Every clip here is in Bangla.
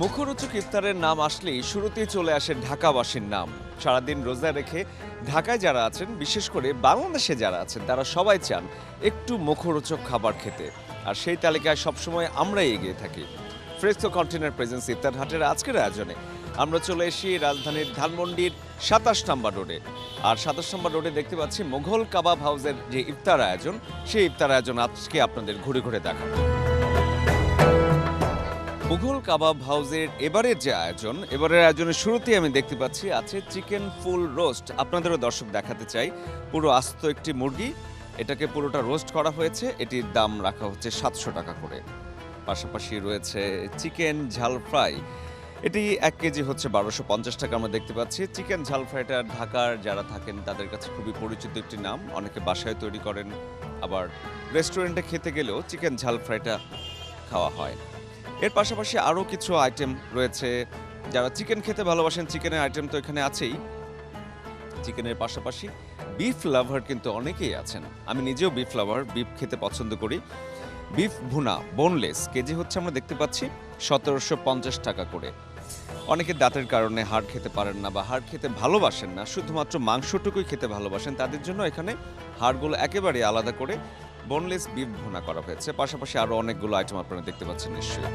মুখরোচক ইফতারের নাম আসলেই শুরুতেই চলে আসে ঢাকাবাসীর নাম। সারাদিন রোজা রেখে ঢাকায় যারা আছেন, বিশেষ করে বাংলাদেশে যারা আছেন, তারা সবাই চান একটু মুখরোচক খাবার খেতে। আর সেই তালিকায় সবসময় আমরাই এগিয়ে থাকি। ফ্রেস্কো কন্টেনার প্রেজেন্স ইফতার হাটের আজকের আয়োজনে আমরা চলে এসি রাজধানীর ধানমন্ডির ২৭ নম্বর রোডে। আর ২৭ নম্বর রোডে দেখতে পাচ্ছি মোঘল কাবাব হাউসের যে ইফতার আয়োজন, সেই ইফতার আয়োজন আজকে আপনাদের ঘুরে ঘুরে দেখাবো। মুঘল কাবাব হাউসের এবারের যে আয়োজন, এবারের আয়োজনের শুরুতেই আমি দেখতে পাচ্ছি আছে চিকেন ফুল রোস্ট। আপনাদেরও দর্শক দেখাতে চাই, পুরো আস্ত একটি মুরগি, এটাকে পুরোটা রোস্ট করা হয়েছে। এটির দাম রাখা হচ্ছে ৭০০ টাকা করে। পাশাপাশি রয়েছে চিকেন ঝাল ফ্রাই, এটি ১ কেজি হচ্ছে ১২৫০ টাকা। আমরা দেখতে পাচ্ছি চিকেন ঝাল ফ্রাইটা ঢাকার যারা থাকেন তাদের কাছে খুবই পরিচিত একটি নাম। অনেকে বাসায় তৈরি করেন, আবার রেস্টুরেন্টে খেতে গেলেও চিকেন ঝাল ফ্রাইটা খাওয়া হয়। এর পাশাপাশি আরও কিছু আইটেম রয়েছে। যারা চিকেন খেতে ভালোবাসেন, চিকেনের আইটেম তো এখানে আছেই। চিকেনের পাশাপাশি বিফ লাভার কিন্তু অনেকেই আছেন। আমি নিজেও বিফ লাভার, বিফ খেতে পছন্দ করি। বিফ ভুনা বোনলেস কেজি হচ্ছে আমরা দেখতে পাচ্ছি ১৭৫০ টাকা করে। অনেকে দাঁতের কারণে হাড় খেতে পারেন না বা হাড় খেতে ভালোবাসেন না, শুধুমাত্র মাংসটুকুই খেতে ভালোবাসেন, তাদের জন্য এখানে হাড়গুলো একেবারে আলাদা করে বোনলেস বিফ ভুনা করা হয়েছে। পাশাপাশি আরও অনেকগুলো আইটেম আপনারা দেখতে পাচ্ছেন নিশ্চয়ই।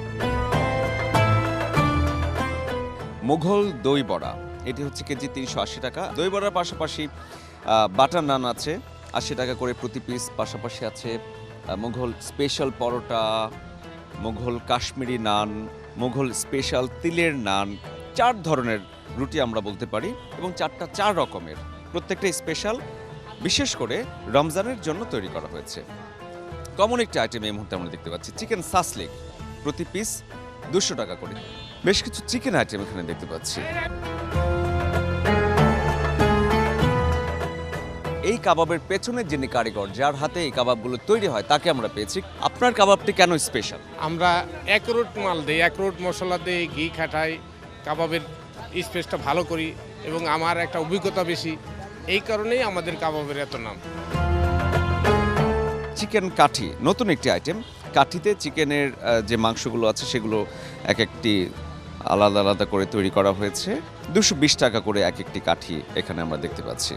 মুঘল দই বড়া, এটি হচ্ছে কেজি ৩৮০ টাকা। দই বড়ার পাশাপাশি বাটার নান আছে ৮০ টাকা করে প্রতি পিস। পাশাপাশি আছে মুঘল স্পেশাল পরোটা, মুঘল কাশ্মীরি নান, মুঘল স্পেশাল তিলের নান। ৪ ধরনের রুটি আমরা বলতে পারি, এবং ৪টা ৪ রকমের, প্রত্যেকটা স্পেশাল, বিশেষ করে রমজানের জন্য তৈরি করা হয়েছে। কমন একটি আইটেম এই মুহূর্তে আমরা দেখতে পাচ্ছি চিকেন সাসলিক, প্রতি পিস ২০০ টাকা করে। বেশ কিছু চিকেন আইটেম এখানে দেখতে পাচ্ছি। এই কাবাবের পেছনের যিনি কারিগর, যার হাতে এই কাবাবগুলো তৈরি হয়, তাকে আমরা পেয়েছি। আপনার কাবাবটি কেন স্পেশাল? আমরা একরোট মাল দিই, একরোট মশলা দিই, ঘি খাটাই, কাবাবের স্পেসটা ভালো করি, এবং আমার একটা অভিজ্ঞতা বেশি, এই কারণেই আমাদের কাবাবের এত নাম। চিকেন কাঠি, নতুন একটি আইটেম। কাঠিতে চিকেনের যে মাংসগুলো আছে সেগুলো এক একটি আলাদা আলাদা করে তৈরি করা হয়েছে। ২২০ টাকা করে এক একটি কাঠি এখানে আমরা দেখতে পাচ্ছি।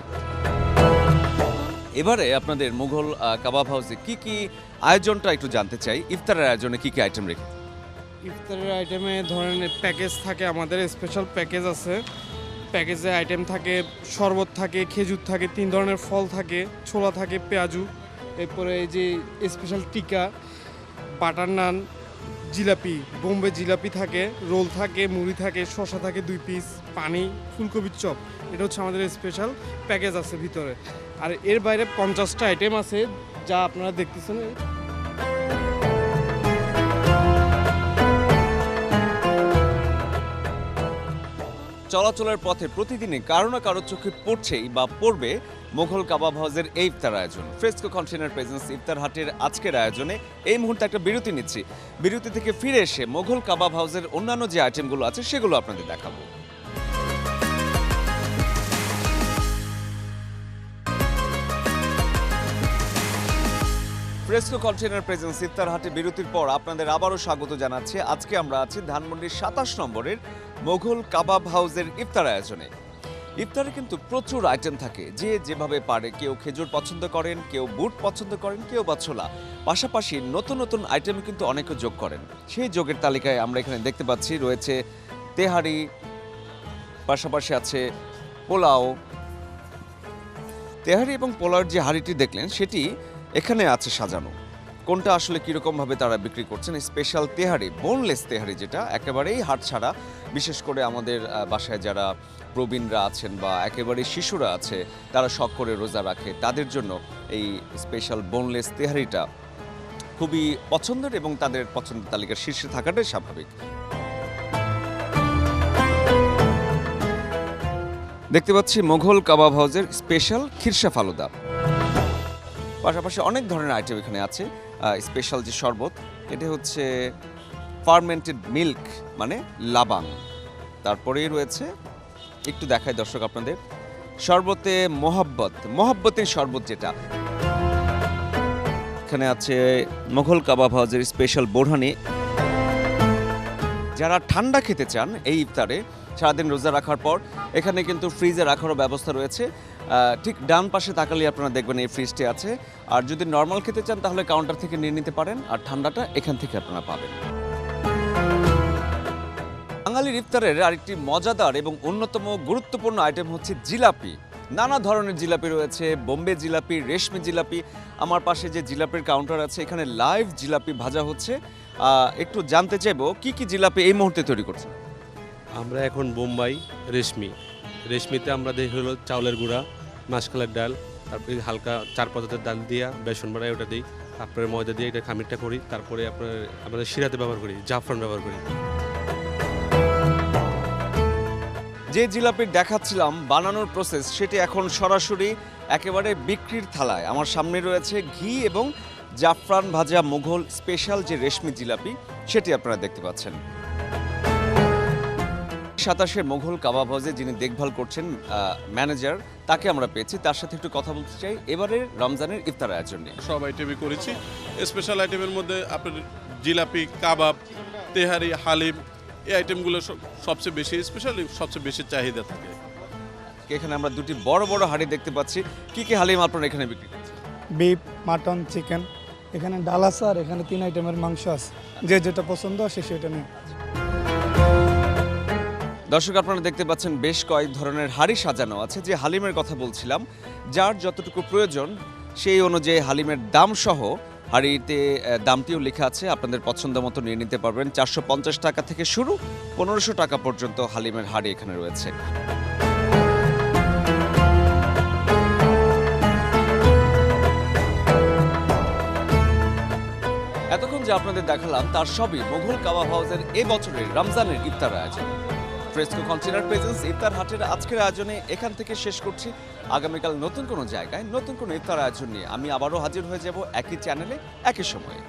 এবারে আপনাদের মুঘল কাবাব হাউসে কি কি আয়োজনটা একটু জানতে চাই। ইফতারের আয়োজনে কি কি আইটেম রেখে? ইফতারের আইটেমে ধরেন প্যাকেজ থাকে, আমাদের স্পেশাল প্যাকেজ আছে। প্যাকেজে আইটেম থাকে, শরবত থাকে, খেজুর থাকে, ৩ ধরনের ফল থাকে, ছোলা থাকে, পেঁয়াজু, এরপরে এই যে স্পেশাল টিকা, বাটার নান, জিলাপি, বোম্বে জিলাপি থাকে, রোল থাকে, মুড়ি থাকে, শসা থাকে 2 পিস, পানি, ফুলকপির চপ। এটা হচ্ছে আমাদের স্পেশাল প্যাকেজ আছে ভিতরে। আর এর বাইরে 50টা আইটেম আছে, যা আপনারা দেখতেছেন। চলাচলের পথে প্রতিদিনই কারো না কারো চোখে পড়ছেই বা পড়বে মুঘল কাবাব হাউসের এই ইফতার আয়োজন। ফ্রেস্কো কন্টেনার প্রেজেন্স ইফতার হাটের আজকের আয়োজনে এই মুহূর্তে একটা বিরতি নিচ্ছি। বিরতি থেকে ফিরে এসে মুঘল কাবাব হাউসের অন্যান্য যে আইটেমগুলো আছে সেগুলো আপনাদের দেখাবো। ফ্রেস্কো কন্টেনার প্রেজেন্স ইফতার হাটে বিরতির পর আপনাদের আবারও স্বাগত জানাচ্ছি। আজকে আমরা আছি ধানমন্ডির ২৭ নম্বরের মুঘল কাবাব হাউসের ইফতার আয়োজনে। ইফতারে কিন্তু প্রচুর আইটেম থাকে, যে যেভাবে পারে। কেউ খেজুর পছন্দ করেন, কেউ বুট পছন্দ করেন, কেউ বা ছোলা। পাশাপাশি নতুন নতুন আইটেম কিন্তু অনেকে যোগ করেন। সেই যোগের তালিকায় আমরা এখানে দেখতে পাচ্ছি রয়েছে তেহারি, পাশাপাশি আছে পোলাও। তেহারি এবং পোলাওর যে হাঁড়িটি দেখলেন সেটি এখানে আছে সাজানো। কোনটা আসলে কীরকমভাবে তারা বিক্রি করছেন? স্পেশাল তেহারি, বোনলেস তেহারি, যেটা একেবারেই হাড় ছাড়া। বিশেষ করে আমাদের বাসায় যারা প্রবীণরা আছেন বা একেবারে শিশুরা আছে, তারা শখ করে রোজা রাখে, তাদের জন্য এই স্পেশাল বোনলেস তেহারিটা খুবই পছন্দের, এবং তাদের পছন্দের তালিকার শীর্ষে থাকাটাই স্বাভাবিক। দেখতে পাচ্ছি মুঘল কাবাব হাউসের স্পেশাল খিরসা ফালুদা। পাশাপাশি অনেক ধরনের আইটেম এখানে আছে। স্পেশাল যে শরবত, এটা হচ্ছে ফার্মেন্টেড মিল্ক, মানে লাবান। তারপরেই রয়েছে, একটু দেখায় দর্শক আপনাদের, শরবতে মোহাব্বতের শরবত, যেটা এখানে আছে মুঘল কাবাব হাউসের স্পেশাল বোরহানি, যারা ঠান্ডা খেতে চান এই ইফতারে সারাদিন রোজা রাখার পর এখানে কিন্তু ফ্রিজে রাখারও ব্যবস্থা রয়েছে। ঠিক ডান পাশে তাকালে আপনারা দেখবেন এই ফ্রিজটি আছে। আর যদি নর্মাল খেতে চান তাহলে কাউন্টার থেকে নিয়ে নিতে পারেন, আর ঠান্ডাটা এখান থেকে আপনারা পাবেন। বাঙালির ইফতারের আরেকটি মজাদার এবং অন্যতম গুরুত্বপূর্ণ আইটেম হচ্ছে জিলাপি। নানা ধরনের জিলাপি রয়েছে, বোম্বে জিলাপি, রেশমি জিলাপি। আমার পাশে যে জিলাপির কাউন্টার আছে এখানে লাইভ জিলাপি ভাজা হচ্ছে। একটু জানতে চাইবো কি কি জিলাপি এই মুহূর্তে তৈরি করছেন? আমরা এখন বোম্বাই রেশমিতে আমরা দেখি হলো চাউলের গুঁড়া, মাসকলার ডাল, তারপরে হালকা 4 পদার্থের ডাল দিয়া বেসন বানাই ওটা দিই, তারপরে ময়দা দিয়ে এটা খামিরটা করি, তারপরে আমাদের শিরাতে ব্যবহার করি, জাফরান ব্যবহার করি। যে জিলাপির দেখাচ্ছিলাম বানানোর প্রসেস সেটি এখন সরাসরি একেবারে বিক্রির থালায়। আমার সামনে রয়েছে ঘি এবং জাফরান ভাজা মুঘল স্পেশাল যে রেশমি জিলাপি, সেটি আপনারা দেখতে পাচ্ছেন। 27 মুঘল কাবাব হাউসে যিনি দেখভাল করছেন ম্যানেজার, তাকে আমরা পেয়েছি। তার সাথে একটু কথা বলতে চাই এবারের রমজানের ইফতার আয়োজন নিয়ে। সব আইটেমই করেছি। স্পেশাল আইটেমের মধ্যে আপনার জিলাপি, কাবাব, তেহারি, হালিম, এই আইটেমগুলো সবচেয়ে বেশি স্পেশাল, সবচেয়ে বেশি চাহিদা থাকে। এখানে আমরা দুটি বড় বড় হাঁড়ি দেখতে পাচ্ছি। কি কি হালিম আপনারা এখানে বিক্রি করছেন? বিফ, মাটন, চিকেন, এখানে ডাল আছে আর এখানে 3 আইটেমের মাংস আছে, যে যেটা পছন্দ সে সেটা নিয়ে। দর্শক আপনারা দেখতে পাচ্ছেন বেশ কয়েক ধরনের হাঁড়ি সাজানো আছে। যে হালিমের কথা বলছিলাম, যার যতটুকু প্রয়োজন সেই অনুযায়ী হালিমের দাম সহ হাঁড়িতে দামটিও লেখা আছে, আপনাদের পছন্দ মতো নিয়ে নিতে পারবেন। 450 টাকা থেকে শুরু, 1500 টাকা পর্যন্ত হালিমের হাঁড়ি এখানে রয়েছে। এতক্ষণ যে আপনাদের দেখালাম তার সবই মুঘল কাবাব হাউসের এবছরের রমজানের ইফতার আয়োজন। ফ্রেস্কো কন্টেনার প্রেজেন্স ইফতার হাটের আজকের আয়োজনে এখান থেকে শেষ করছি। আগামীকাল নতুন কোনো জায়গায় নতুন কোনো ইফতার আয়োজন নিয়ে আমি আবারও হাজির হয়ে যাব একই চ্যানেলে একই সময়ে।